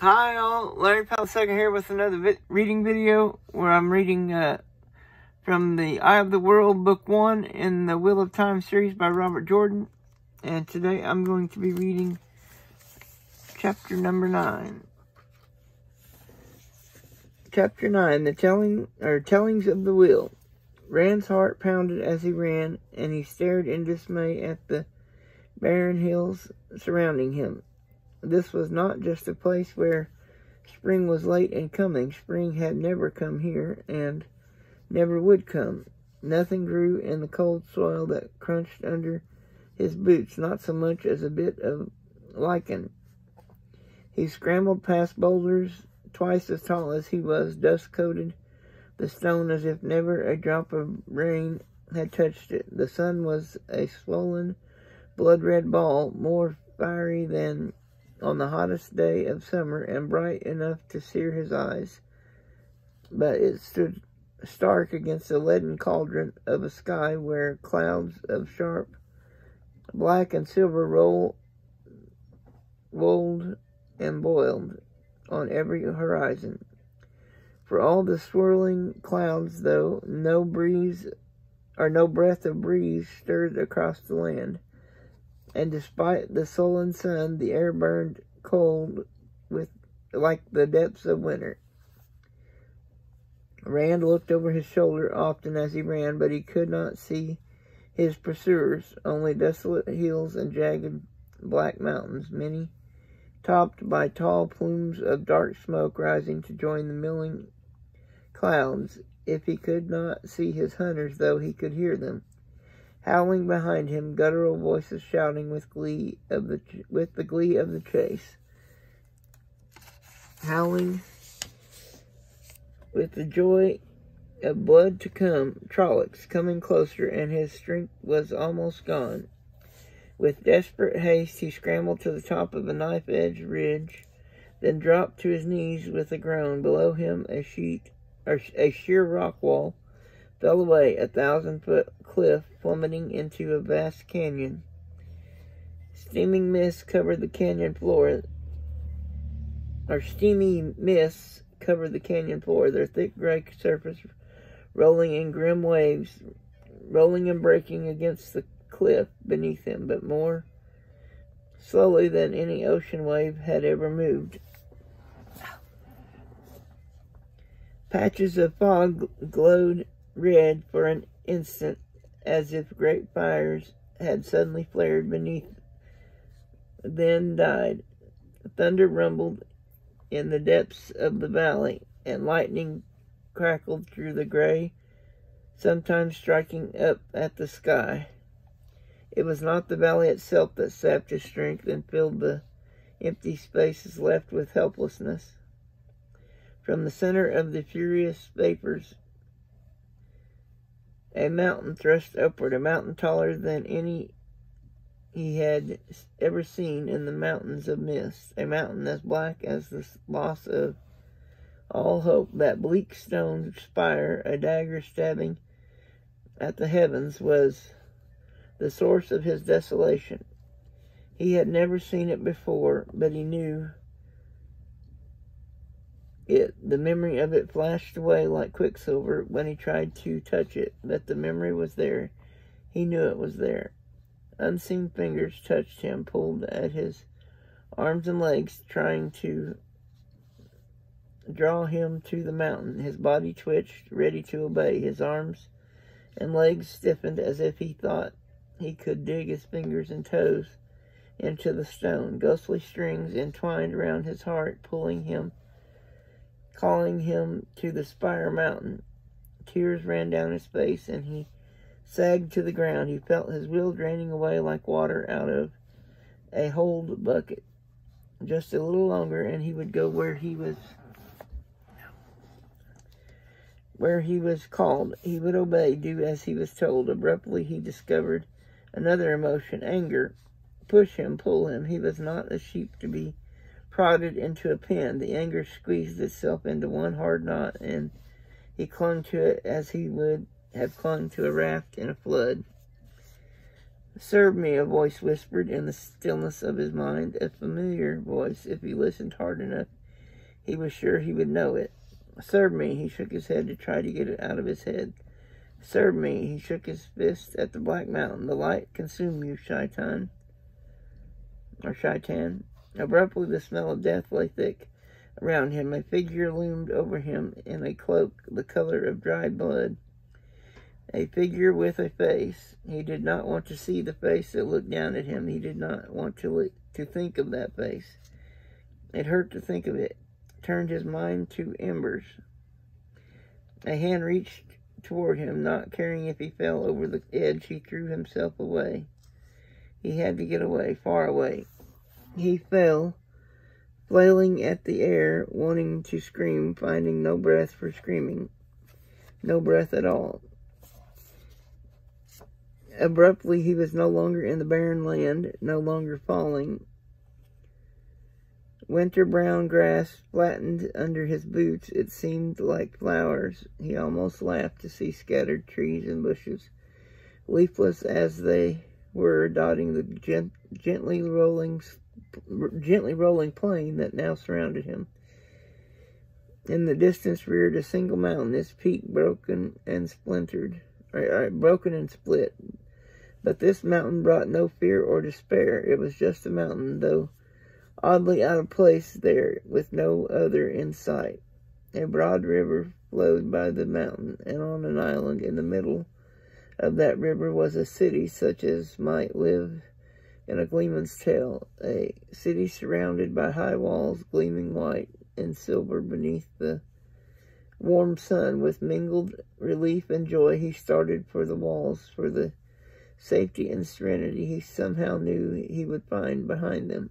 Hi all, Larry Powell II here with another reading video where I'm reading from the Eye of the World, Book 1 in the Wheel of Time series by Robert Jordan. And today I'm going to be reading chapter number 9. Chapter 9, the Tellings of the Will. Rand's heart pounded as he ran, and he stared in dismay at the barren hills surrounding him. This was not just a place where spring was late in coming. Spring had never come here, and never would come. Nothing grew in the cold soil that crunched under his boots, not so much as a bit of lichen. He scrambled past boulders twice as tall as he was, dust-coated the stone as if never a drop of rain had touched it. The sun was a swollen, blood-red ball, more fiery than on the hottest day of summer, and bright enough to sear his eyes. But it stood stark against the leaden cauldron of a sky where clouds of sharp black and silver rolled and boiled on every horizon. For all the swirling clouds, though, no breath of breeze stirred across the land. And despite the sullen sun, the air burned cold like the depths of winter. Rand looked over his shoulder often as he ran, but he could not see his pursuers, only desolate hills and jagged black mountains, many topped by tall plumes of dark smoke rising to join the milling clouds. If he could not see his hunters, though, he could hear them, howling behind him, guttural voices shouting with the glee of the chase, howling with the joy of blood to come. Trollocs coming closer, and his strength was almost gone. With desperate haste, he scrambled to the top of a knife-edged ridge, then dropped to his knees with a groan. Below him, a sheer rock wall fell away, a 1,000-foot cliff plummeting into a vast canyon. Steamy mists covered the canyon floor, their thick gray surface rolling in grim waves, rolling and breaking against the cliff beneath him, but more slowly than any ocean wave had ever moved. Patches of fog glowed red for an instant, as if great fires had suddenly flared beneath, then died. Thunder rumbled in the depths of the valley, and lightning crackled through the gray, sometimes striking up at the sky. It was not the valley itself that sapped his strength and filled the empty spaces left with helplessness. From the center of the furious vapors, a mountain thrust upward, a mountain taller than any he had ever seen in the mountains of mist, a mountain as black as the loss of all hope. That bleak stone spire, a dagger stabbing at the heavens, was the source of his desolation. He had never seen it before, but he knew it. The memory of it flashed away like quicksilver when he tried to touch it, but the memory was there. He knew it was there. Unseen fingers touched him, pulled at his arms and legs, trying to draw him to the mountain. His body twitched, ready to obey. His arms and legs stiffened as if he thought he could dig his fingers and toes into the stone. Ghostly strings entwined around his heart, pulling him, calling him to the spire mountain. Tears ran down his face, and he sagged to the ground. He felt his will draining away like water out of a hold bucket. Just a little longer, and he would go where he was called. He would obey, do as he was told. Abruptly, he discovered another emotion, anger. Push him, pull him. He was not a sheep to be prodded into a pen. The anger squeezed itself into one hard knot, and he clung to it as he would have clung to a raft in a flood. "Serve me," a voice whispered in the stillness of his mind, a familiar voice. If he listened hard enough, He was sure he would know it. Serve me. He shook his head to try to get it out of his head. Serve me. He shook his fist at the black mountain. The light consume you, Shaitan. Abruptly, the smell of death lay thick around him. A figure loomed over him in a cloak the color of dried blood. A figure with a face. He did not want to see the face that looked down at him. He did not want to think of that face. It hurt to think of it. Turned his mind to embers. A hand reached toward him, not caring if he fell over the edge. He threw himself away. He had to get away, far away. He fell, flailing at the air, wanting to scream, finding no breath for screaming. No breath at all. Abruptly, he was no longer in the barren land, no longer falling. Winter brown grass flattened under his boots. It seemed like flowers. He almost laughed to see scattered trees and bushes, leafless as they were, dotting the gently rolling plain that now surrounded him. In the distance reared a single mountain, its peak broken and split. But this mountain brought no fear or despair. It was just a mountain, though oddly out of place there, with no other in sight. A broad river flowed by the mountain, and on an island in the middle of that river was a city such as might live in a gleeman's tale, a city surrounded by high walls gleaming white and silver beneath the warm sun. With mingled relief and joy, he started for the walls, for the safety and serenity he somehow knew he would find behind them.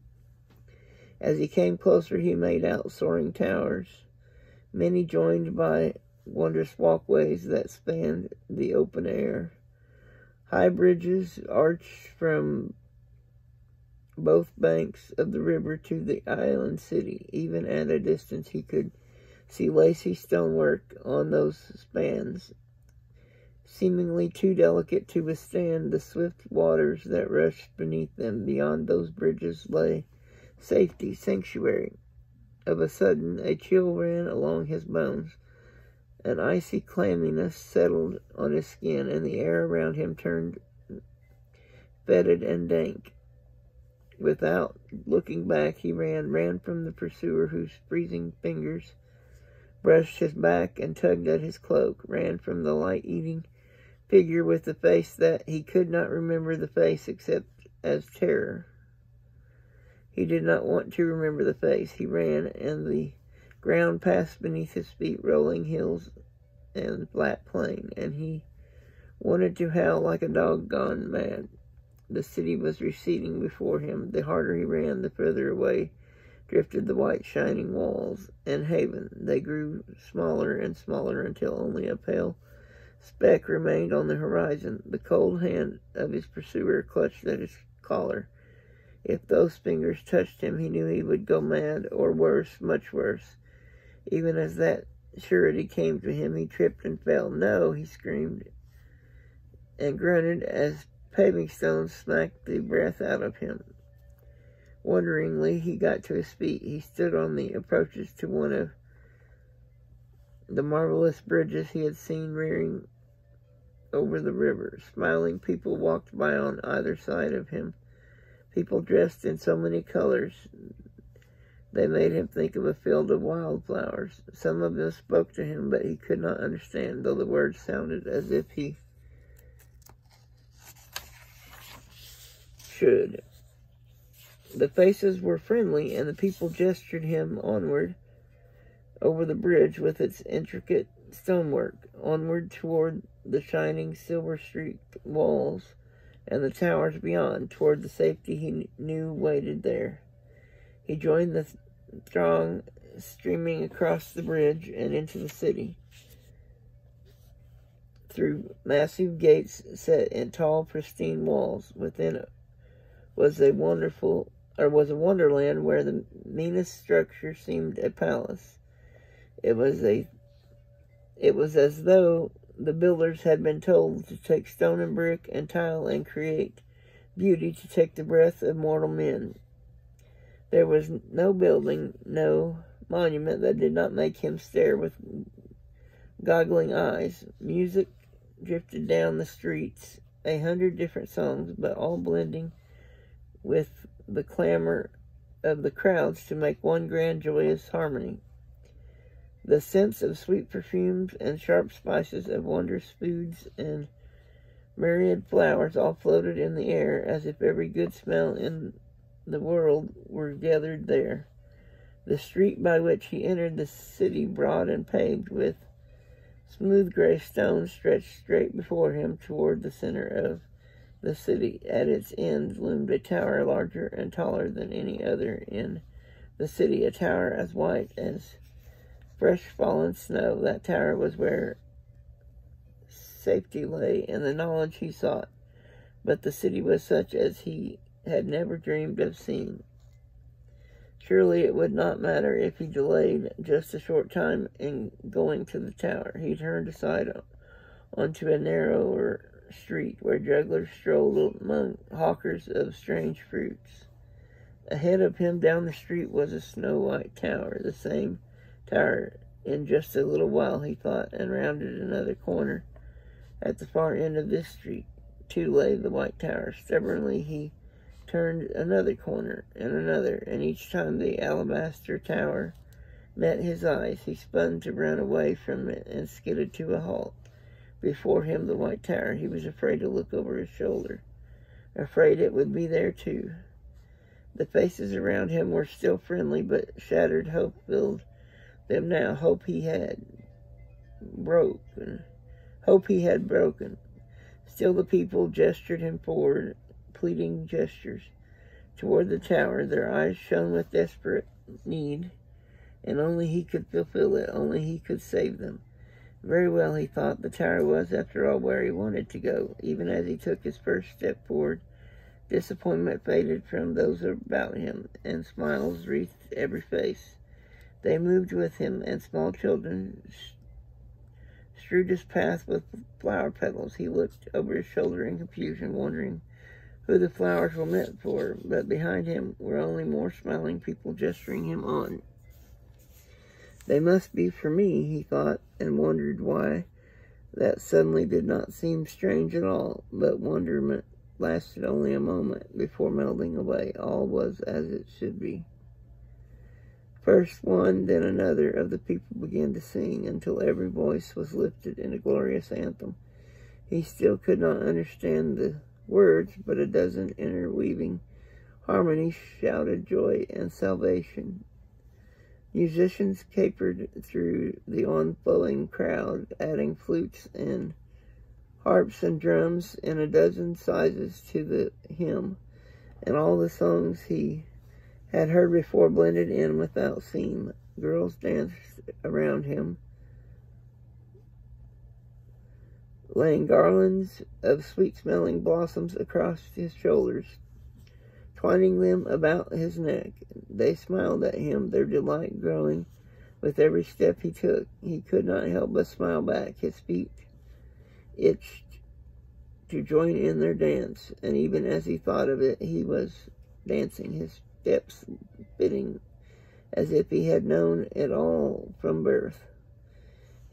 As he came closer, he made out soaring towers, many joined by wondrous walkways that spanned the open air. High bridges arched from both banks of the river to the island city. Even at a distance, he could see lacy stonework on those spans, seemingly too delicate to withstand the swift waters that rushed beneath them. Beyond those bridges lay safety, sanctuary. Of a sudden, a chill ran along his bones. An icy clamminess settled on his skin, and the air around him turned fetid and dank. Without looking back, he ran from the pursuer whose freezing fingers brushed his back and tugged at his cloak, ran from the light-eating figure with the face that he could not remember the face except as terror. He did not want to remember the face. He ran, and the ground passed beneath his feet, rolling hills and flat plain, and he wanted to howl like a dog gone mad. The city was receding before him. The harder he ran, the further away drifted the white shining walls and haven. They grew smaller and smaller until only a pale speck remained on the horizon. The cold hand of his pursuer clutched at his collar. If those fingers touched him, he knew he would go mad, or worse, much worse. Even as that surety came to him, he tripped and fell. No, he screamed and grunted as paving stones smacked the breath out of him. Wonderingly, he got to his feet. He stood on the approaches to one of the marvelous bridges he had seen rearing over the river. Smiling people walked by on either side of him. People dressed in so many colors, they made him think of a field of wildflowers. Some of them spoke to him, but he could not understand, though the words sounded as if he should. The faces were friendly, and the people gestured him onward over the bridge with its intricate stonework, onward toward the shining silver-streaked walls and the towers beyond, toward the safety he knew waited there. He joined the throng streaming across the bridge and into the city, through massive gates set in tall, pristine walls. Within was a wonderland where the meanest structure seemed a palace. It was as though the builders had been told to take stone and brick and tile and create beauty, to take the breath of mortal men. There was no building, no monument that did not make him stare with goggling eyes. Music drifted down the streets, 100 different songs, but all blending with the clamor of the crowds to make one grand joyous harmony. The scents of sweet perfumes and sharp spices of wondrous foods and myriad flowers all floated in the air, as if every good smell in the world were gathered there. The street by which he entered the city, broad and paved with smooth gray stones, stretched straight before him toward the center of the city. At its end loomed a tower larger and taller than any other in the city, a tower as white as fresh fallen snow. That tower was where safety lay and the knowledge he sought, but the city was such as he had never dreamed of seeing. Surely it would not matter if he delayed just a short time in going to the tower. He turned aside onto a narrower street where jugglers strolled among hawkers of strange fruits. Ahead of him down the street was a snow-white tower, the same tower in just a little while, he thought, and rounded another corner. At the far end of this street, too, lay the white tower. Stubbornly he turned another corner and another, and each time the alabaster tower met his eyes, he spun to run away from it and skidded to a halt. Before him, the white tower. He was afraid to look over his shoulder, afraid it would be there too. The faces around him were still friendly, but shattered hope filled them now. Hope he had broken. Still the people gestured him forward, pleading gestures toward the tower. Their eyes shone with desperate need, and only he could fulfill it. Only he could save them. Very well, he thought, the tower was, after all, where he wanted to go. Even as he took his first step forward, disappointment faded from those about him, and smiles wreathed every face. They moved with him, and small children strewed his path with flower petals. He looked over his shoulder in confusion, wondering who the flowers were meant for, but behind him were only more smiling people gesturing him on. They must be for me, he thought, and wondered why that suddenly did not seem strange at all. But wonderment lasted only a moment before melting away. All was as it should be. First one, then another of the people began to sing, until every voice was lifted in a glorious anthem. He still could not understand the words, but a dozen interweaving harmonies shouted joy and salvation. Musicians capered through the onflowing crowd, adding flutes and harps and drums in a dozen sizes to the hymn, and all the songs he had heard before blended in without seam. Girls danced around him, laying garlands of sweet-smelling blossoms across his shoulders, twining them about his neck. They smiled at him, their delight growing with every step he took. He could not help but smile back. His feet itched to join in their dance, and even as he thought of it, he was dancing, his steps fitting as if he had known it all from birth.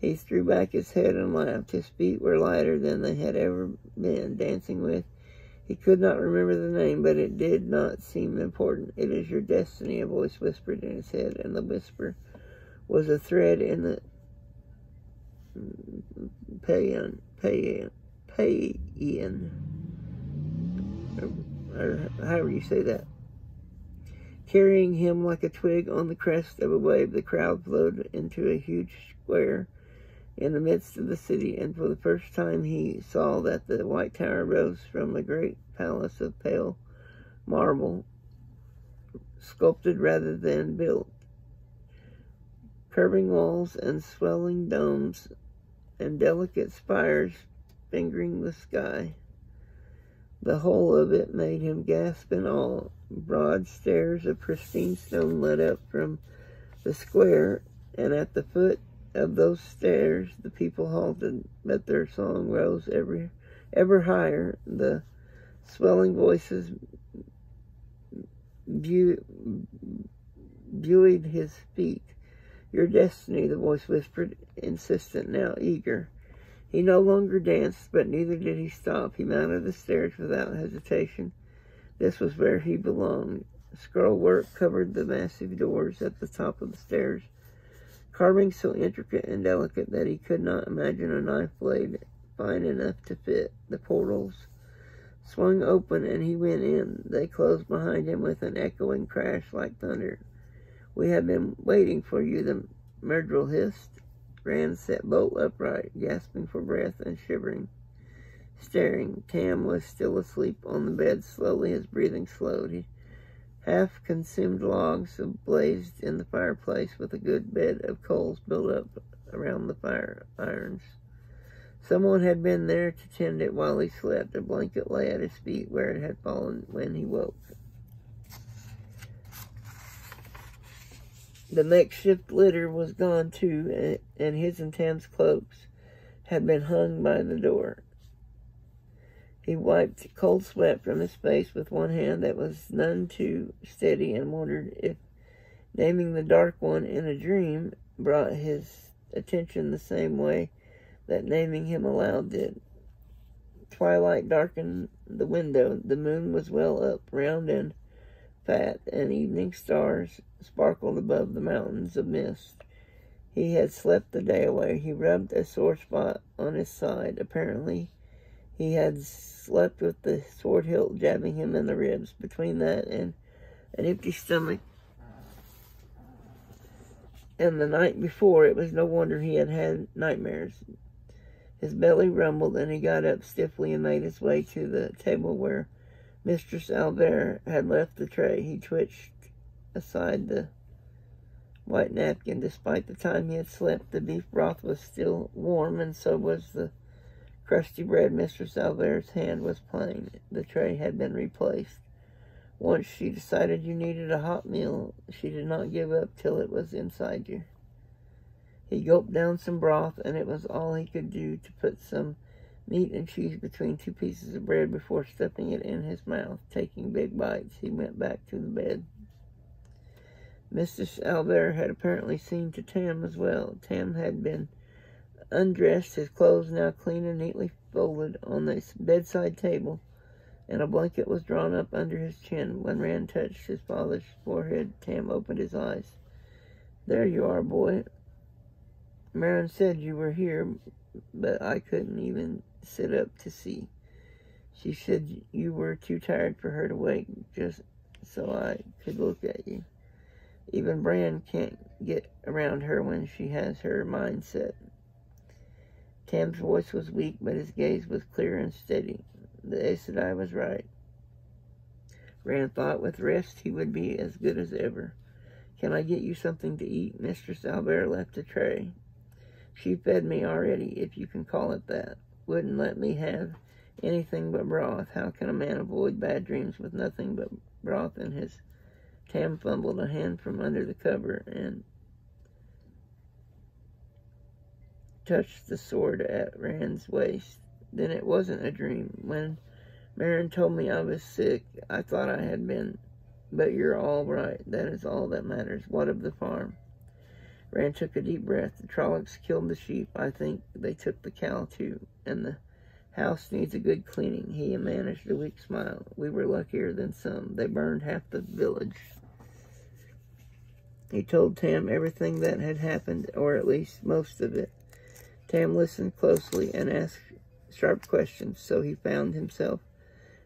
He threw back his head and laughed. His feet were lighter than they had ever been. Dancing with, he could not remember the name, but it did not seem important. "It is your destiny," a voice whispered in his head, and the whisper was a thread in the paean, or however you say that. Carrying him like a twig on the crest of a wave, the crowd flowed into a huge square in the midst of the city, and for the first time he saw that the white tower rose from a great palace of pale marble, sculpted rather than built. Curving walls and swelling domes and delicate spires fingering the sky. The whole of it made him gasp in awe. Broad stairs of pristine stone led up from the square, and at the foot of those stairs the people halted, but their song rose ever higher. The swelling voices buoyed his feet. Your destiny, the voice whispered, insistent now, eager. He no longer danced, but neither did he stop. He mounted the stairs without hesitation. This was where he belonged. Scroll work covered the massive doors at the top of the stairs, carving so intricate and delicate that he could not imagine a knife blade fine enough to fit. The portals swung open and he went in. They closed behind him with an echoing crash like thunder. We have been waiting for you, the Murdrel hissed. Bran'S sat bolt upright, gasping for breath and shivering, staring. Tam was still asleep on the bed. Slowly his breathing slowed. Half-consumed logs blazed in the fireplace with a good bed of coals built up around the fire irons. Someone had been there to tend it while he slept. A blanket lay at his feet where it had fallen when he woke. The makeshift litter was gone too, and his and Tam's cloaks had been hung by the door. He wiped cold sweat from his face with one hand that was none too steady and wondered if naming the Dark One in a dream brought his attention the same way that naming him aloud did. Twilight darkened the window. The moon was well up, round and fat, and evening stars sparkled above the mountains of mist. He had slept the day away. He rubbed a sore spot on his side. Apparently, he had slept with the sword hilt jabbing him in the ribs. Between that and an empty stomach, and the night before, it was no wonder he had had nightmares. His belly rumbled, and he got up stiffly and made his way to the table where Mistress Albert had left the tray. He twitched aside the white napkin. Despite the time he had slept, the beef broth was still warm, and so was the crusty bread. Mistress Albert's hand was plain. The tray had been replaced. Once she decided you needed a hot meal, she did not give up till it was inside you. He gulped down some broth, and it was all he could do to put some meat and cheese between two pieces of bread before stuffing it in his mouth. Taking big bites, he went back to the bed. Mistress Albert had apparently seen to Tam as well. Tam had been undressed, his clothes now clean and neatly folded on the bedside table, and a blanket was drawn up under his chin. When Rand touched his father's forehead, Tam opened his eyes. "There you are, boy. Marin said you were here, but I couldn't even sit up to see. She said you were too tired for her to wake, just so I could look at you. Even Bran can't get around her when she has her mind set." Tam's voice was weak, but his gaze was clear and steady. The Aes Sedai was right. Rand thought with rest he would be as good as ever. "Can I get you something to eat?" Mistress Albert left a tray. "She fed me already, if you can call it that. Wouldn't let me have anything but broth. How can a man avoid bad dreams with nothing but broth in his..." Tam fumbled a hand from under the cover and touched the sword at Rand's waist. "Then it wasn't a dream. When Marin told me I was sick, I thought I had been. But you're all right. That is all that matters. What of the farm?" Rand took a deep breath. "The Trollocs killed the sheep. I think they took the cow too. And the house needs a good cleaning." He managed a weak smile. "We were luckier than some. They burned half the village." He told Tam everything that had happened, or at least most of it. Tam listened closely and asked sharp questions, so he found himself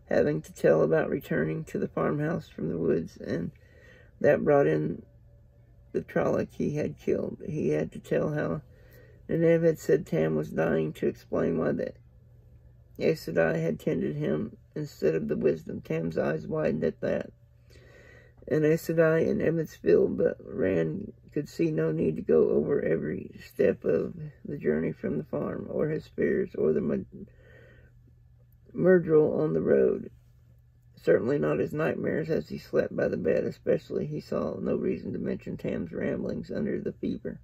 having to tell about returning to the farmhouse from the woods, and that brought in the Trolloc he had killed. He had to tell how Nynaeve had said Tam was dying, to explain why the Aes Sedai had tended him instead of the wisdom. Tam's eyes widened at that. An Aes Sedai in Emmetsfield, but Rand could see no need to go over every step of the journey from the farm, or his fears, or the Murdrel on the road. Certainly not his nightmares as he slept by the bed. Especially, he saw no reason to mention Tam's ramblings under the fever.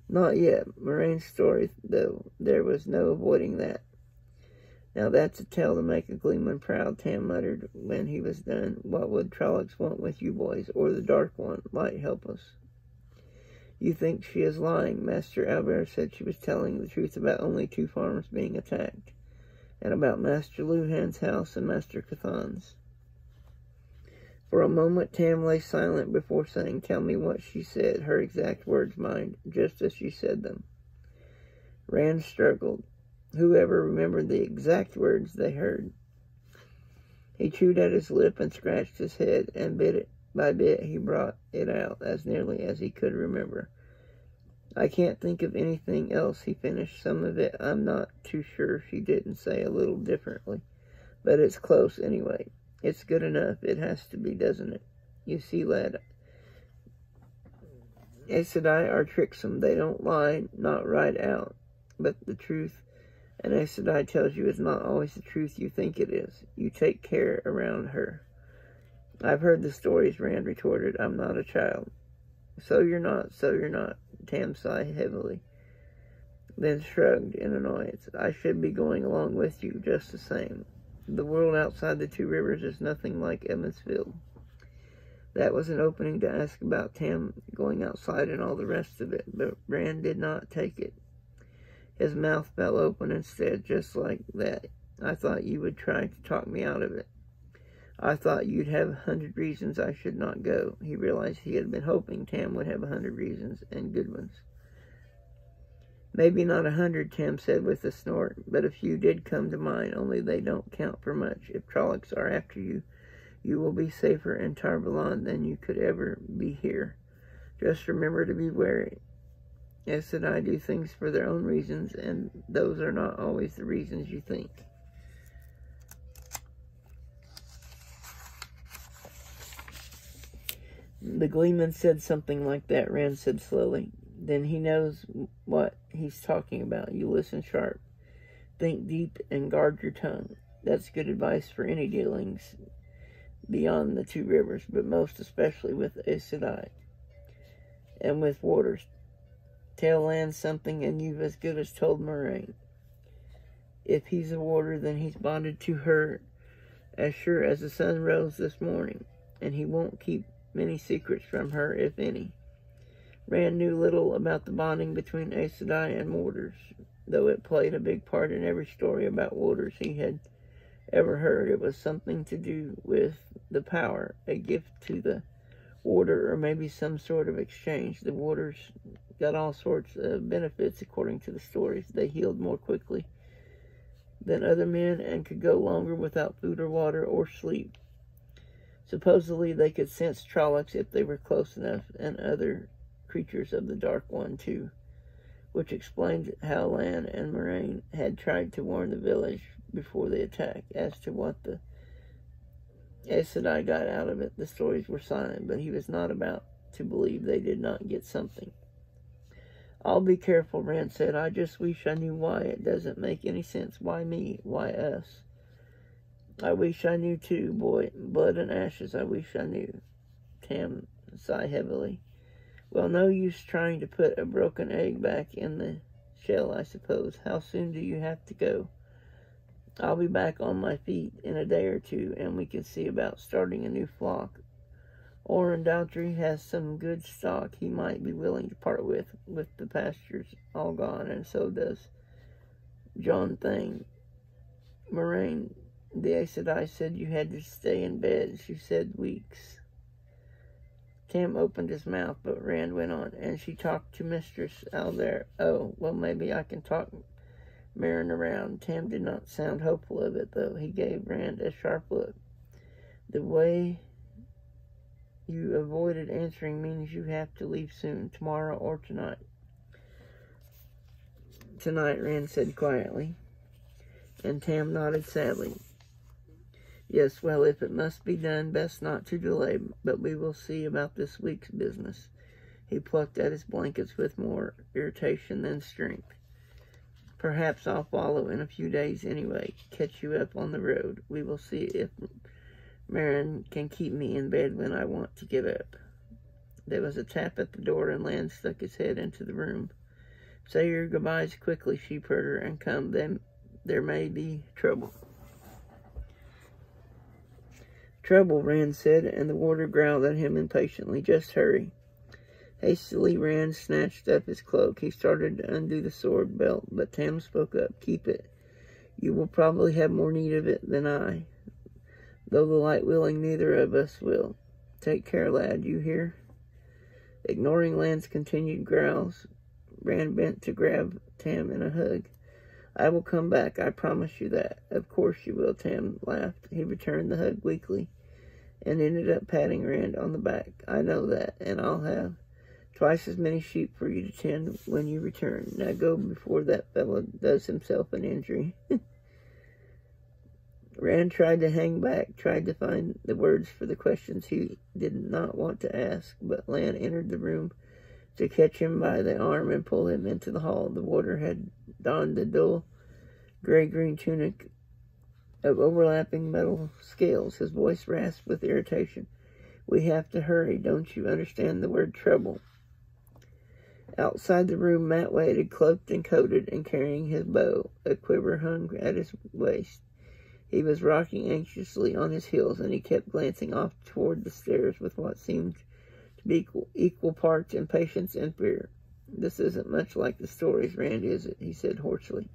Not yet. Moraine's story, though, there was no avoiding that. "Now that's a tale to make a gleeman proud," Tam muttered when he was done. "What would Trollocs want with you boys, or the Dark One? Might help us." You think she is lying. Master Albert said she was telling the truth about only 2 farms being attacked, and about Master Luhan's house and Master Cathan's. For a moment, Tam lay silent before saying, "Tell me what she said," her exact words, mind, just as she said them. Rand struggled. Whoever remembered the exact words they heard? He chewed at his lip and scratched his head, and bit by bit he brought it out as nearly as he could remember. "I can't think of anything else," he finished. "Some of it I'm not too sure she didn't say a little differently. But it's close anyway. It's good enough. It has to be, doesn't it? You see, lad, Aes Sedai are tricksome. They don't lie, not right out. But the truth an Aes Sedai tells you is not always the truth you think it is. You take care around her." "I've heard the stories," Rand retorted. "I'm not a child." So you're not. Tam sighed heavily, then shrugged in annoyance. "I should be going along with you just the same. The world outside the 2 rivers is nothing like Evansfield." That was an opening to ask about Tam going outside and all the rest of it, but Rand did not take it. His mouth fell open instead, just like that. "I thought you would try to talk me out of it. I thought you'd have 100 reasons I should not go." He realized he had been hoping Tam would have 100 reasons, and good ones. "Maybe not 100, Tam said with a snort, "but a few did come to mind, only they don't count for much. If Trollocs are after you, you will be safer in Tar Valon than you could ever be here. Just remember to be wary. Aes Sedai do things for their own reasons, and those are not always the reasons you think." "The Gleeman said something like that," Rand said slowly. "Then he knows what he's talking about. You listen sharp. Think deep and guard your tongue. That's good advice for any dealings beyond the 2 rivers, but most especially with Aes Sedai and with Waters. Tell Lan something, and you've as good as told Moraine. If he's a warder, then he's bonded to her as sure as the sun rose this morning, and he won't keep many secrets from her, if any." Rand knew little about the bonding between Aes Sedai and Waters, though it played a big part in every story about Waters he had ever heard. It was something to do with the power, a gift to the warder, or maybe some sort of exchange. The Waters got all sorts of benefits according to the stories. They healed more quickly than other men and could go longer without food or water or sleep. Supposedly they could sense Trollocs if they were close enough, and other creatures of the Dark One too, which explained how Lan and Moraine had tried to warn the village before the attack. As to what the Aes Sedai got out of it, the stories were silent, but he was not about to believe they did not get something. "I'll be careful," Rand said. "I just wish I knew why. It doesn't make any sense. Why me? Why us?" "I wish I knew too, boy. Blood and ashes, I wish I knew." Tam sighed heavily. "Well, no use trying to put a broken egg back in the shell, I suppose. How soon do you have to go?" "I'll be back on my feet in a day or 2, and we can see about starting a new flock. Oren Daltrey has some good stock he might be willing to part with the pastures all gone, and so does John Thane. Moraine, the Aes Sedai said you had to stay in bed. She said weeks." Tam opened his mouth, but Rand went on. "And she talked to Mistress Albert. Oh, well, maybe I can talk Merrin around." Tam did not sound hopeful of it, though. He gave Rand a sharp look. "The way you avoided answering means you have to leave soon, tomorrow or tonight." "Tonight," Rand said quietly, and Tam nodded sadly. "Yes, well, if it must be done, best not to delay, but we will see about this week's business." He plucked at his blankets with more irritation than strength. "Perhaps I'll follow in a few days anyway, catch you up on the road. We will see if Merrin can keep me in bed when I want to get up." There was a tap at the door, and Lan stuck his head into the room. "Say your goodbyes quickly, sheepherder, and come. Then there may be trouble." "Trouble," Rand said, and the warder growled at him impatiently. "Just hurry." Hastily, Rand snatched up his cloak. He started to undo the sword belt, but Tam spoke up. "Keep it. You will probably have more need of it than I. Though the light willing, neither of us will. Take care, lad, you hear?" Ignoring Lan's continued growls, Rand bent to grab Tam in a hug. "I will come back, I promise you that." "Of course you will," Tam laughed. He returned the hug weakly and ended up patting Rand on the back. "I know that, and I'll have twice as many sheep for you to tend when you return. Now go before that fellow does himself an injury." Rand tried to hang back, tried to find the words for the questions he did not want to ask, but Lan entered the room to catch him by the arm and pull him into the hall. The warder had donned the dull gray-green tunic of overlapping metal scales. His voice rasped with irritation. "We have to hurry. Don't you understand the word trouble?" Outside the room, Matt waited, cloaked and coated, and carrying his bow. A quiver hung at his waist. He was rocking anxiously on his heels, and he kept glancing off toward the stairs with what seemed to be equal parts impatience and fear. "This isn't much like the stories, Rand, is it?" he said hoarsely.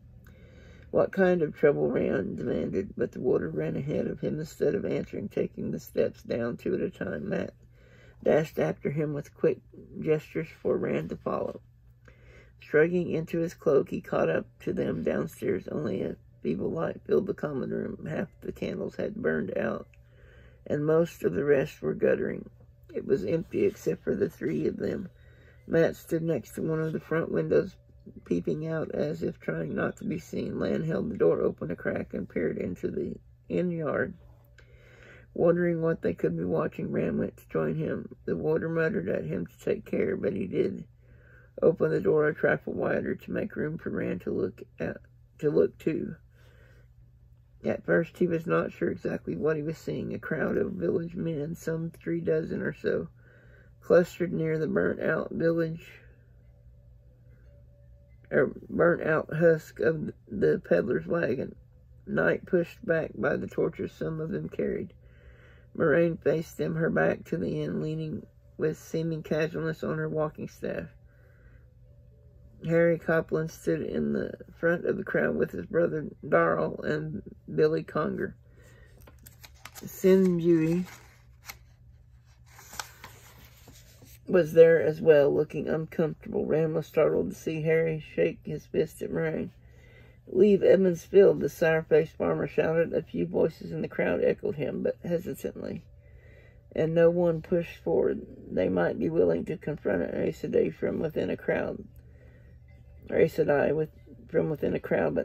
"What kind of trouble?" Rand demanded, but the warder ran ahead of him instead of answering, taking the steps down two at a time. Matt dashed after him with quick gestures for Rand to follow. Shrugging into his cloak, he caught up to them downstairs. Only a feeble light filled the common room. Half the candles had burned out, and most of the rest were guttering. It was empty except for the three of them. Matt stood next to one of the front windows, peeping out as if trying not to be seen. Lan held the door open a crack and peered into the inn yard. Wondering what they could be watching, Rand went to join him. The warder muttered at him to take care, but he did open the door a trifle wider to make room for Rand to look too. At first, he was not sure exactly what he was seeing. A crowd of village men, some 3 dozen or so, clustered near the burnt-out husk of the peddler's wagon. Night pushed back by the torches some of them carried. Moraine faced them, her back to the inn, leaning with seeming casualness on her walking staff. Harry Copland stood in the front of the crowd with his brother Darrell and Billy Conger. Sin Beauty was there as well, looking uncomfortable. Rand was startled to see Harry shake his fist at Moraine. "Leave Evansfield," the sour-faced farmer shouted. A few voices in the crowd echoed him, but hesitantly, and no one pushed forward. They might be willing to confront an Aes Sedai from within a crowd, but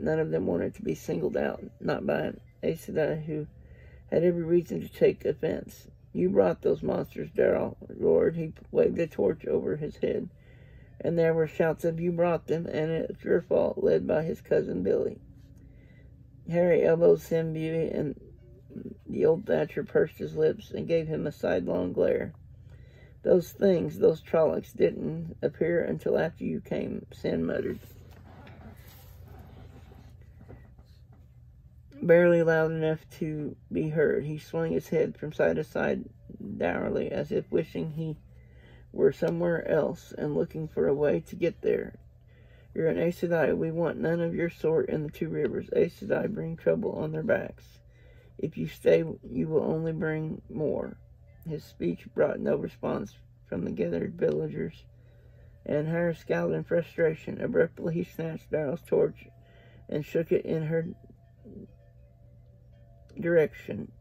none of them wanted to be singled out, not by an Aes Sedai who had every reason to take offense. "You brought those monsters," Darrell roared. He waved a torch over his head, and there were shouts of "You brought them, and it's your fault," led by his cousin Billy. Harry elbowed Sin Beauty, and the old thatcher pursed his lips and gave him a sidelong glare. "Those things, those Trollocs, didn't appear until after you came," Sin muttered. Barely loud enough to be heard, he swung his head from side to side dourly, as if wishing he were somewhere else and looking for a way to get there. "You're an Aes Sedai. We want none of your sort in the 2 rivers. Aes Sedai bring trouble on their backs. If you stay, you will only bring more." His speech brought no response from the gathered villagers, and Harry scowled in frustration. Abruptly, he snatched Darrell's torch and shook it in her direction.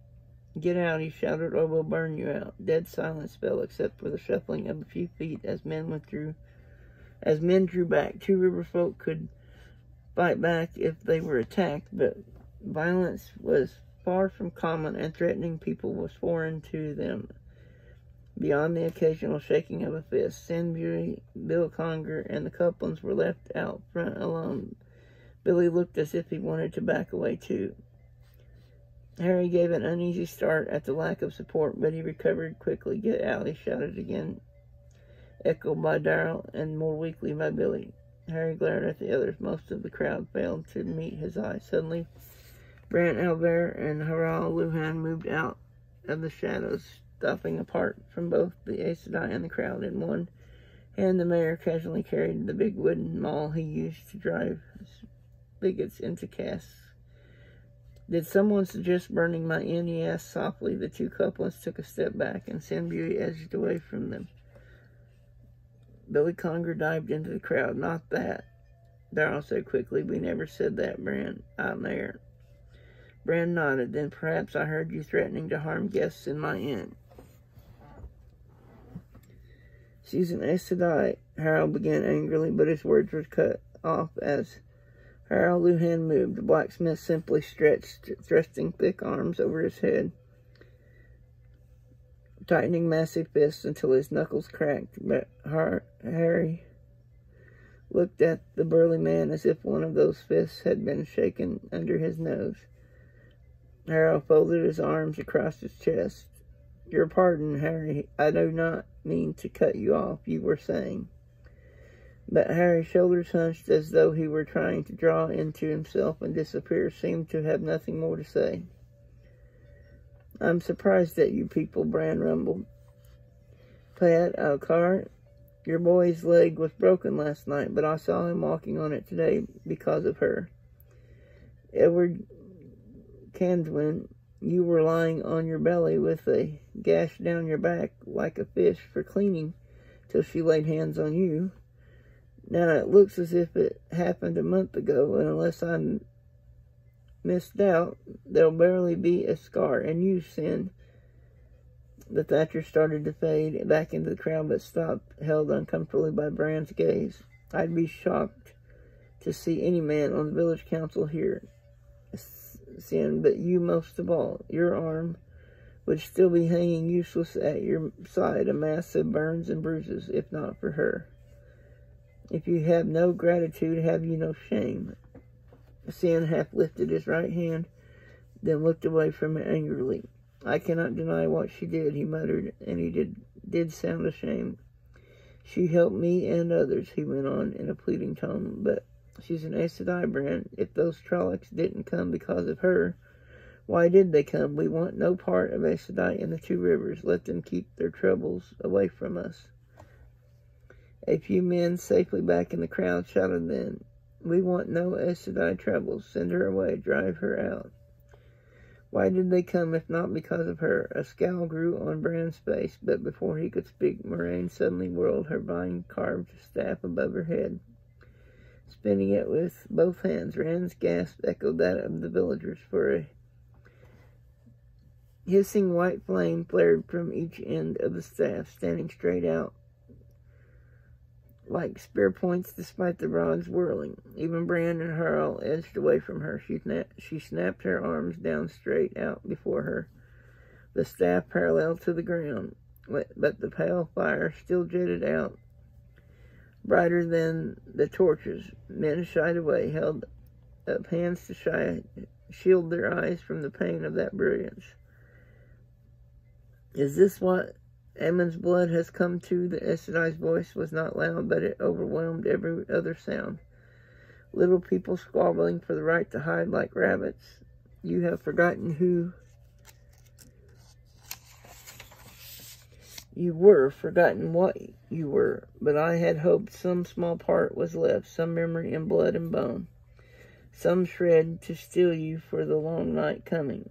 "Get out," he shouted, "or we'll burn you out." Dead silence fell, except for the shuffling of a few feet as men drew back. 2 river folk could fight back if they were attacked, but violence was far from common, and threatening people was foreign to them. Beyond the occasional shaking of a fist, Sin Beauty, Bill Conger, and the Coplands were left out front alone. Billy looked as if he wanted to back away too. Harry gave an uneasy start at the lack of support, but he recovered quickly. "Get out," he shouted again, echoed by Darrell, and more weakly by Billy. Harry glared at the others. Most of the crowd failed to meet his eye. Suddenly, Bran'S and Harald Luhan moved out of the shadows, stopping apart from both the Aes Sedai and the crowd. In one and the mayor casually carried the big wooden maul he used to drive bigots into casks. Did someone suggest burning my inn? He asked softly. The two couplets took a step back, and Sin Beauty edged away from them. Billy Conger dived into the crowd. Not that, Darrell said quickly. We never said that, Bran, out there. Bran nodded. Then perhaps I heard you threatening to harm guests in my inn. She's an Aes Sedai, Harold began angrily, but his words were cut off as Harold Luhan moved. The blacksmith simply stretched, thrusting thick arms over his head, tightening massive fists until his knuckles cracked. But Harry looked at the burly man as if one of those fists had been shaken under his nose. Harold folded his arms across his chest. Your pardon, Harry. I do not mean to cut you off, you were saying. But Harry's shoulders hunched as though he were trying to draw into himself and disappear, seemed to have nothing more to say. I'm surprised at you people, Bran rumbled. Pat Alcar, your boy's leg was broken last night, but I saw him walking on it today because of her. Edward Candwin, you were lying on your belly with a gash down your back like a fish for cleaning till she laid hands on you. Now it looks as if it happened a month ago, and unless I missed out, there'll barely be a scar. And you, Sin. The Thatcher started to fade back into the crowd, but stopped, held uncomfortably by Bran's gaze. I'd be shocked to see any man on the village council here, Sin, but you most of all. Your arm would still be hanging useless at your side, a mass of burns and bruises, if not for her. If you have no gratitude, have you no shame? Sin half lifted his right hand, then looked away from it angrily. I cannot deny what she did, he muttered, and he did sound ashamed. She helped me and others, he went on in a pleading tone, but she's an Aes Sedai, Bran. If those Trollocs didn't come because of her, why did they come? We want no part of Aes Sedai in the Two Rivers. Let them keep their troubles away from us. A few men safely back in the crowd shouted then, we want no Aes Sedai troubles. Send her away. Drive her out. Why did they come if not because of her? A scowl grew on Bran's face, but before he could speak, Moraine suddenly whirled her vine-carved staff above her head, spinning it with both hands. Rand's gasp echoed that of the villagers, for a hissing white flame flared from each end of the staff, standing straight out like spear points despite the rods whirling. Even Bran and Harl edged away from her. She snapped her arms down straight out before her, the staff parallel to the ground. But the pale fire still jetted out, brighter than the torches. Men shied away, held up hands to shield their eyes from the pain of that brilliance. Is this what Aemon's blood has come to? The Aes Sedai's voice was not loud, but it overwhelmed every other sound. Little people squabbling for the right to hide like rabbits. You have forgotten who you were, forgotten what you were, but I had hoped some small part was left, some memory in blood and bone, some shred to steel you for the long night coming.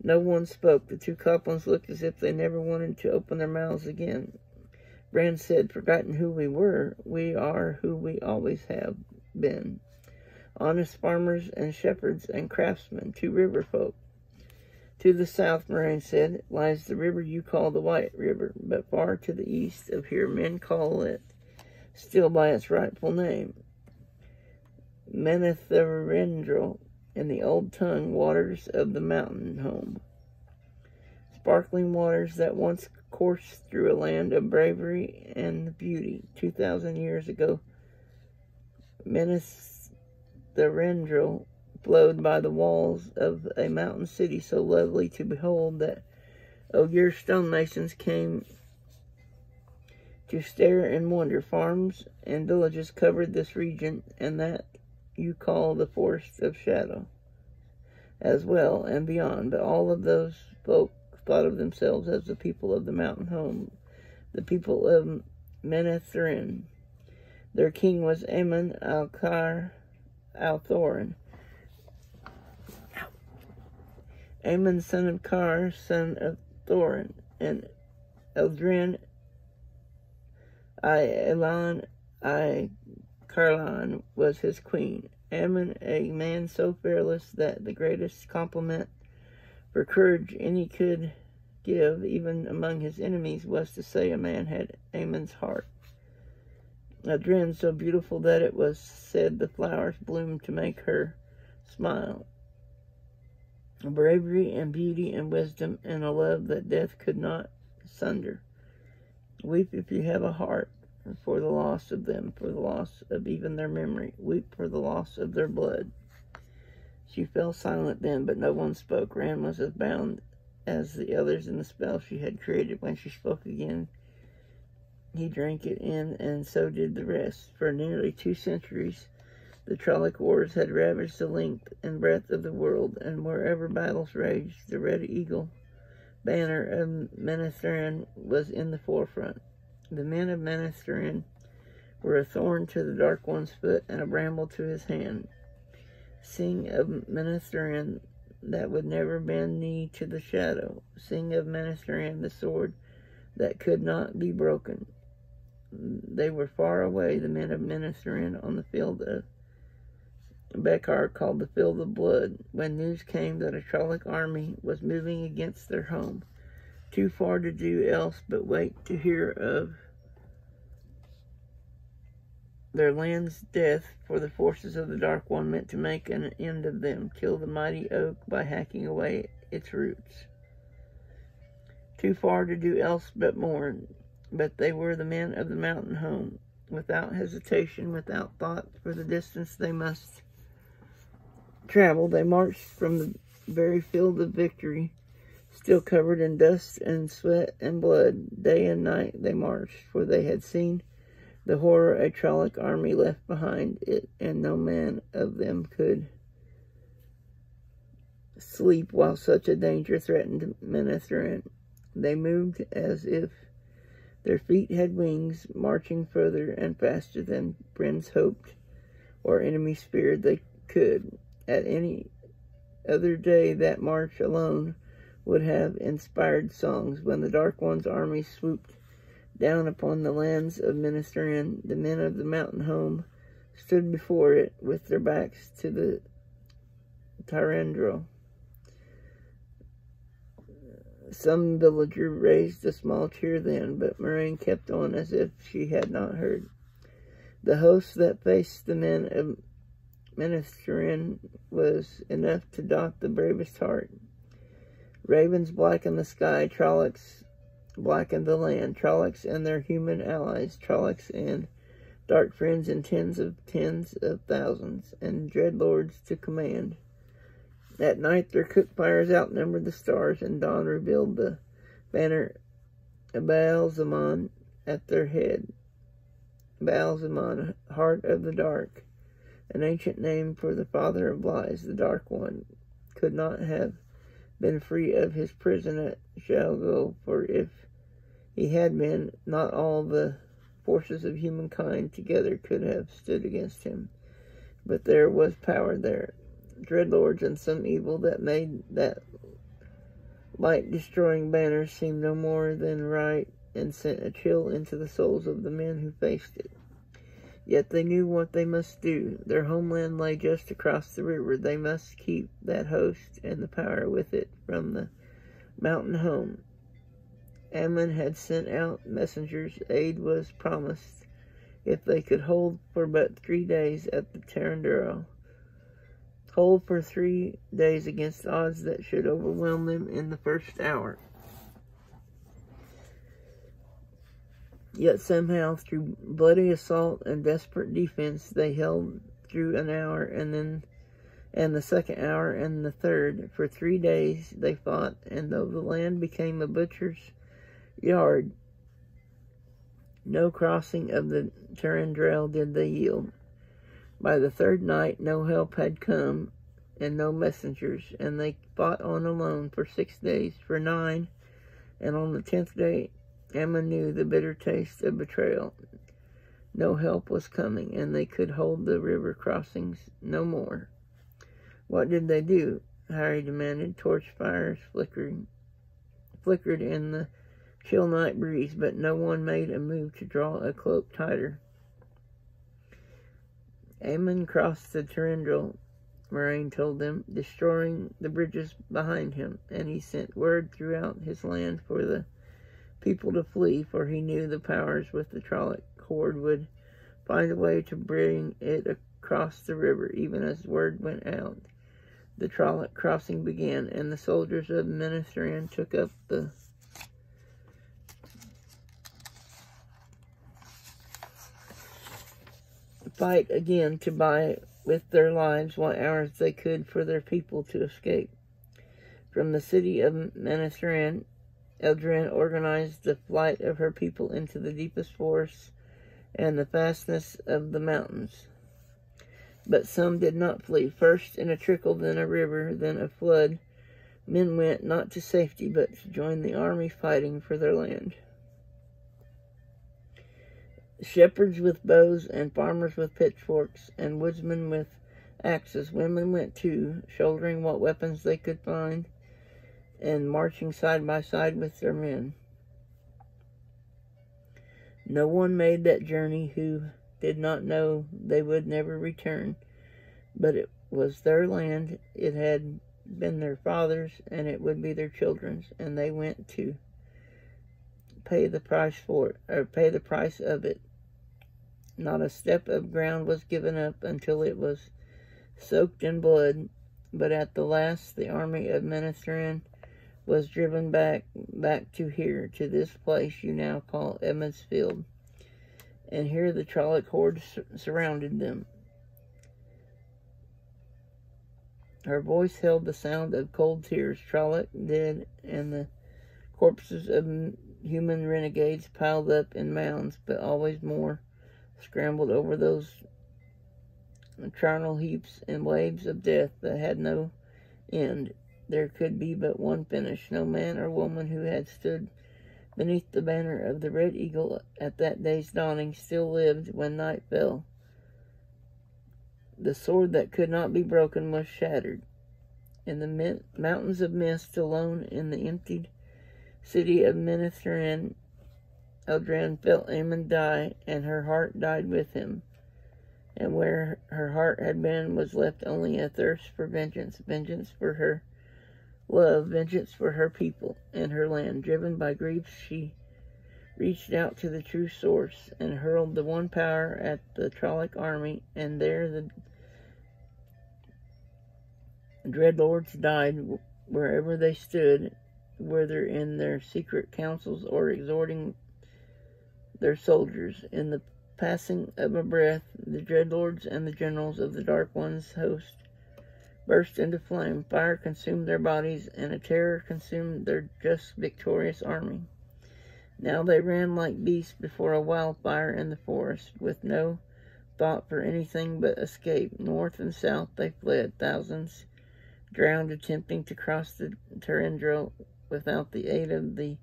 No one spoke. The two Coplans looked as if they never wanted to open their mouths again. Bran said, forgotten who we were, we are who we always have been. Honest farmers and shepherds and craftsmen, two river folk. To the south, Moraine said, lies the river you call the White River, but far to the east of here men call it still by its rightful name, Menetherendril, in the old tongue, waters of the mountain home. Sparkling waters that once coursed through a land of bravery and beauty. 2,000 years ago, Menetherendril flowed by the walls of a mountain city so lovely to behold that Ogier stonemasons came to stare and wonder. Farms and villages covered this region, and that you call the Forest of Shadow as well and beyond. But all of those folk thought of themselves as the people of the mountain home, the people of Menethrin. Their king was Ammon al-Thorin. Ammon, son of Kar, son of Thorin, and Eldrin, Elon, Carlon was his queen. Ammon, a man so fearless that the greatest compliment for courage any could give, even among his enemies, was to say a man had Ammon's heart. Eldrin, so beautiful that it was said the flowers bloomed to make her smile. Bravery and beauty and wisdom and a love that death could not sunder. Weep if you have a heart for the loss of them, for the loss of even their memory. Weep for the loss of their blood. She fell silent then, but no one spoke. Ran was as bound as the others in the spell she had created. When she spoke again, he drank it in, and so did the rest. For nearly 2 centuries, the Trolloc Wars had ravaged the length and breadth of the world, and wherever battles raged, the Red Eagle banner of Menethrin was in the forefront. The men of Menethrin were a thorn to the Dark One's foot and a bramble to his hand. Sing of Menethrin that would never bend knee to the shadow. Sing of Menethrin, the sword that could not be broken. They were far away, the men of Menethrin, on the field of Bekar, called the Field of Blood, when news came that a Trolloc army was moving against their home, too far to do else but wait to hear of their land's death, for the forces of the Dark One meant to make an end of them, kill the mighty oak by hacking away its roots. Too far to do else but mourn, but they were the men of the mountain home. Without hesitation, without thought for the distance they must travel, they marched from the very field of victory, still covered in dust and sweat and blood. Day and night they marched, for they had seen the horror a Trolloc army left behind it, and no man of them could sleep while such a danger threatened Menethrin. They moved as if their feet had wings, marching further and faster than Bran'S hoped or enemies feared they could. At any other day, that march alone would have inspired songs. When the Dark One's army swooped down upon the lands of Menethrin, the men of the mountain home stood before it with their backs to the Tyrandrel. Some villager raised a small cheer then, but Moraine kept on as if she had not heard. The host that faced the men of Menethrin was enough to daunt the bravest heart. Ravens blackened the sky, Trollocs blackened the land, Trollocs and their human allies, Trollocs and dark friends in tens of thousands, and dreadlords to command. At night their cook fires outnumbered the stars, and dawn revealed the banner of Baal-Zaman at their head. Baal-Zaman, heart of the dark, an ancient name for the father of lies, the Dark One, could not have been free of his prison at Scowl, for if he had been, not all the forces of humankind together could have stood against him. But there was power there, dreadlords and some evil that made that light-destroying banner seem no more than right, and sent a chill into the souls of the men who faced it. Yet they knew what they must do. Their homeland lay just across the river. They must keep that host and the power with it from the mountain home. Ammon had sent out messengers. Aid was promised if they could hold for but 3 days at the Tyrandrel. Hold for 3 days against odds that should overwhelm them in the first hour. Yet somehow, through bloody assault and desperate defense, they held through an hour, and the second hour, and the third. For 3 days they fought, and though the land became a butcher's yard, no crossing of the Tyrandrel did they yield. By the third night, no help had come, and no messengers, and they fought on alone for 6 days, for 9, and on the 10th day, Ammon knew the bitter taste of betrayal. No help was coming, and they could hold the river crossings no more. What did they do? Harry demanded. Torch fires flickered in the chill night breeze, but no one made a move to draw a cloak tighter. Ammon crossed the Tyrrendril, Moraine told them, destroying the bridges behind him, and he sent word throughout his land for the people to flee, for he knew the powers with the Trolloc horde would find a way to bring it across the river. Even as word went out, the Trolloc crossing began, and the soldiers of Menethran took up the fight again to buy with their lives what hours they could for their people to escape. From the city of Menethran, Eldrin organized the flight of her people into the deepest forests and the fastness of the mountains. But some did not flee. First in a trickle, then a river, then a flood, men went not to safety, but to join the army fighting for their land. Shepherds with bows, and farmers with pitchforks, and woodsmen with axes. Women went too, shouldering what weapons they could find, and marching side by side with their men. No one made that journey who did not know they would never return, but it was their land, it had been their fathers', and it would be their children's, and they went to pay the price for it, or pay the price of it. Not a step of ground was given up until it was soaked in blood, but at the last the army of Menethran was driven back to here, to this place you now call Emma's Field. And here the Trolloc horde surrounded them. Her voice held the sound of cold tears. Trolloc dead, and the corpses of human renegades piled up in mounds, but always more scrambled over those charnel heaps and waves of death that had no end. There could be but one finish. No man or woman who had stood beneath the banner of the Red Eagle at that day's dawning still lived when night fell. The sword that could not be broken was shattered. In the mountains of mist, alone in the emptied city of Menethran, Eldrin felt Ammon die, and her heart died with him. And where her heart had been was left only a thirst for vengeance, vengeance for her love, vengeance for her people and her land. Driven by grief, she reached out to the true source and hurled the one power at the Trolloc army, and there the Dreadlords died wherever they stood, whether in their secret councils or exhorting their soldiers. In the passing of a breath, the Dreadlords and the generals of the Dark One's host burst into flame. Fire consumed their bodies, and a terror consumed their just victorious army. Now they ran like beasts before a wildfire in the forest, with no thought for anything but escape. North and south they fled, thousands drowned attempting to cross the Tyrrendril without the aid of the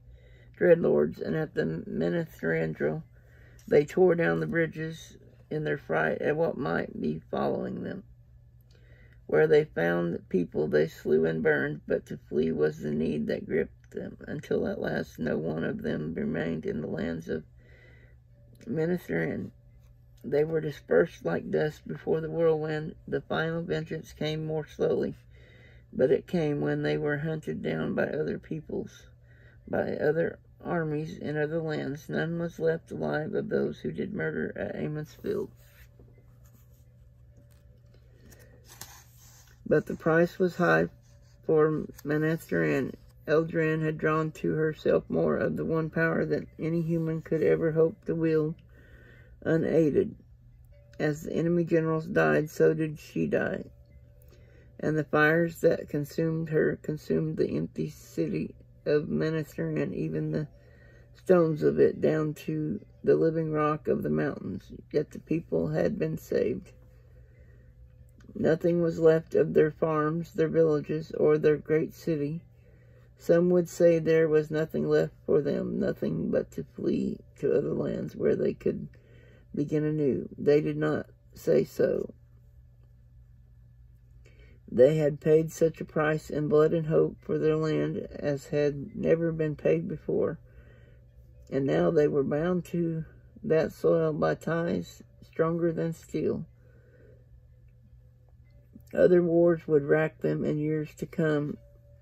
Dreadlords, and at the Menethran they tore down the bridges in their fright at what might be following them. Where they found people they slew and burned, but to flee was the need that gripped them, until at last no one of them remained in the lands of Menethran. They were dispersed like dust before the whirlwind. The final vengeance came more slowly, but it came when they were hunted down by other peoples, by other armies in other lands. None was left alive of those who did murder at Ammon's Field. But the price was high for Menethran. Eldrin had drawn to herself more of the one power that any human could ever hope to wield unaided. As the enemy generals died, so did she die. And the fires that consumed her consumed the empty city of Menethran, even the stones of it, down to the living rock of the mountains. Yet the people had been saved. Nothing was left of their farms, their villages, or their great city, Some would say there was nothing left for them, nothing but to flee to other lands where they could begin anew. They did not say so. They had paid such a price in blood and hope for their land as had never been paid before, and now they were bound to that soil by ties stronger than steel. Other wars would rack them in years to come,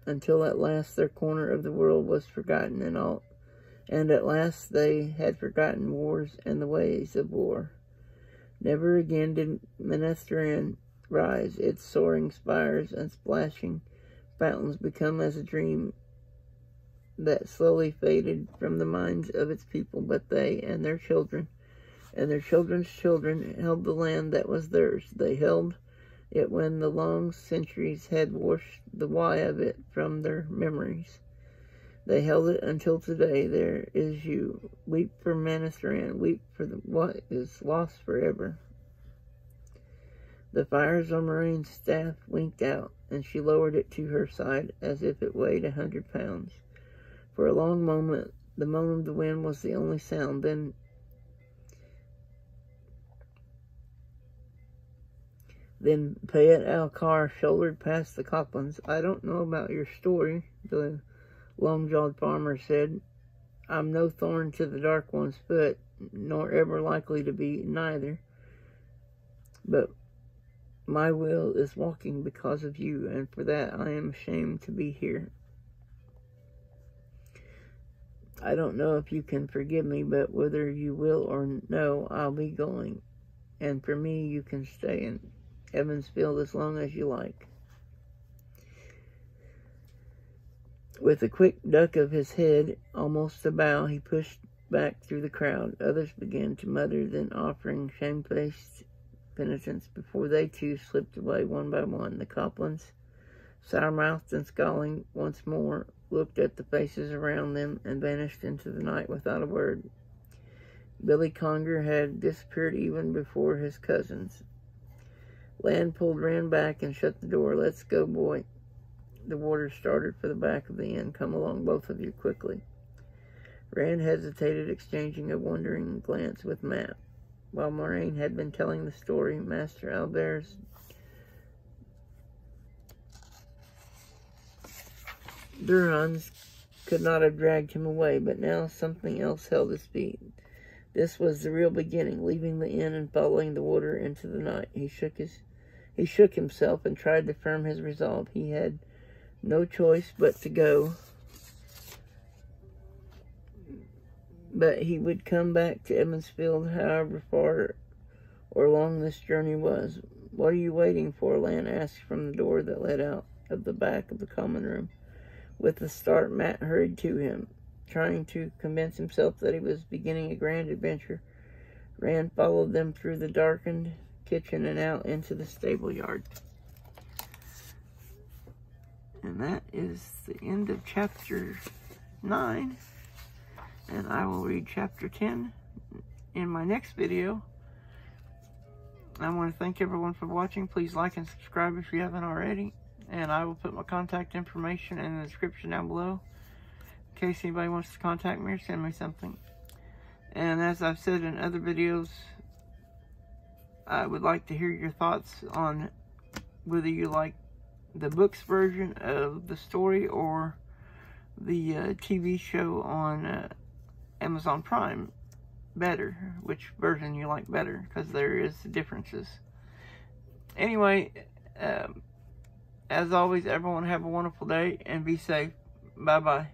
until at last their corner of the world was forgotten and at last they had forgotten wars and the ways of war. Never again did Manethran rise, its soaring spires and splashing fountains become as a dream that slowly faded from the minds of its people, but they and their children and their children's children held the land that was theirs. They held it when the long centuries had washed the why of it from their memories. They held it until today. There is you. Weep for Manethran. Weep for what is lost forever. The fires on Moraine's staff winked out, and she lowered it to her side as if it weighed 100 pounds. For a long moment, the moan of the wind was the only sound. Then Payet Alcar shouldered past the Coplans. I don't know about your story, the long-jawed farmer said. I'm no thorn to the Dark One's foot, nor ever likely to be neither. But my will is walking because of you, and for that I am ashamed to be here. I don't know if you can forgive me, but whether you will or no, I'll be going. And for me, you can stay in Evansfield as long as you like. With a quick duck of his head, almost a bow, he pushed back through the crowd. Others began to mutter, then offering shamefaced penitence before they too slipped away one by one. The Coplans, sour-mouthed and scowling once more, looked at the faces around them and vanished into the night without a word. Billy Conger had disappeared even before his cousins. Land pulled Rand back and shut the door. Let's go, boy. The warder started for the back of the inn. Come along, both of you, quickly. Rand hesitated, exchanging a wondering glance with Matt. While Moraine had been telling the story, Master Albert's Durons could not have dragged him away, but now something else held his feet. This was the real beginning, leaving the inn and following the warder into the night. He shook himself and tried to firm his resolve. He had no choice but to go. But he would come back to Evansfield, however far or long this journey was. What are you waiting for? Lan asked from the door that led out of the back of the common room. With a start, Matt hurried to him, trying to convince himself that he was beginning a grand adventure. Rand followed them through the darkened kitchen and out into the stable yard. And that is the end of chapter 9. And I will read chapter 10 in my next video. I want to thank everyone for watching. Please like and subscribe if you haven't already. And I will put my contact information in the description down below, in case anybody wants to contact me or send me something. And as I've said in other videos, I would like to hear your thoughts on whether you like the book's version of the story or the TV show on Amazon Prime better, which version you like better, because there is differences. Anyway, as always, everyone have a wonderful day and be safe. Bye-bye.